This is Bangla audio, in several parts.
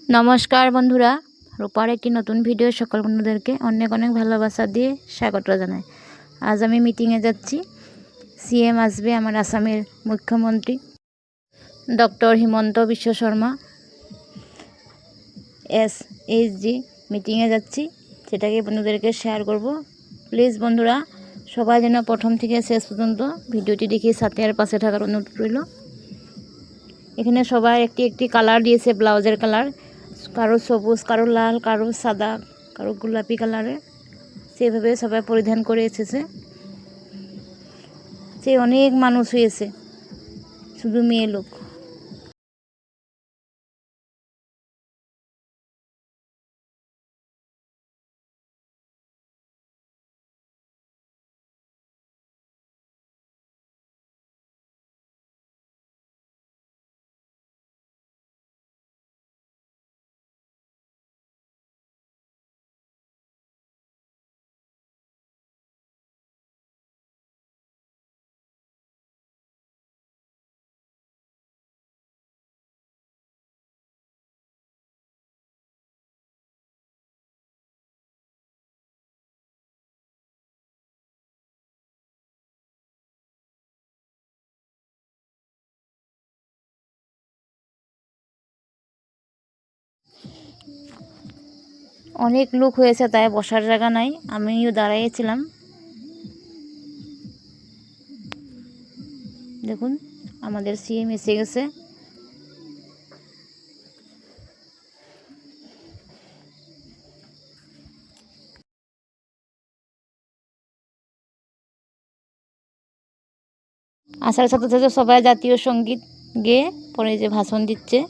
নমস্কার বন্ধুরা, রূপার একটি নতুন ভিডিও সকল বন্ধুদেরকে অনেক অনেক ভালোবাসা দিয়ে স্বাগত জানাই। আজ আমি মিটিংয়ে যাচ্ছি। সিএম আসবে, আমার আসামের মুখ্যমন্ত্রী ডক্টর হিমন্ত বিশ্ব শর্মা SHG মিটিংয়ে যাচ্ছি, সেটাকে বন্ধুদেরকে শেয়ার করব। প্লিজ বন্ধুরা সবাই যেন প্রথম থেকে শেষ পর্যন্ত ভিডিওটি দেখে সাথে আর পাশে থাকার অনুরোধ রইল। এখানে সবাই একটি একটি কালার দিয়েছে, ব্লাউজের কালার, কারো সবুজ, কারো লাল, কারো সাদা, কারো গোলাপি কালারের, সেভাবে সবাই পরিধান করে এসেছে। সে অনেক মানুষ হয়েছে, শুধু মেয়ে লোক। অনেক লোক হয়েছে, তাই বসার জায়গা নাই, আমিও দাঁড়িয়েছিলাম। দেখুন আমাদের সিএম এসে গেছে। আসার সাথে সাথে সবাই জাতীয় সঙ্গীত গেয়ে পরে যে ভাষণ দিচ্ছে।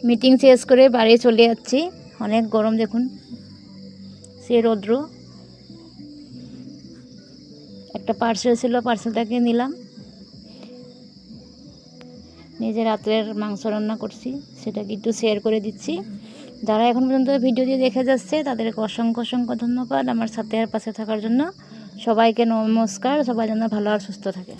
মিটিং শেষ করে বাড়ি চলে যাচ্ছি। অনেক গরম, দেখুন সে রৌদ্র। একটা পার্সেল ছিল, পার্সেলটাকে নিলাম। নিজে রাত্রের মাংস রান্না করছি, সেটাকে একটু শেয়ার করে দিচ্ছি। যারা এখন পর্যন্ত ভিডিওটি দেখে যাচ্ছে তাদেরকে অসংখ্য অসংখ্য ধন্যবাদ আমার সাথে আর পাশে থাকার জন্য। সবাইকে নমস্কার, সবাই যেন ভালো আর সুস্থ থাকে।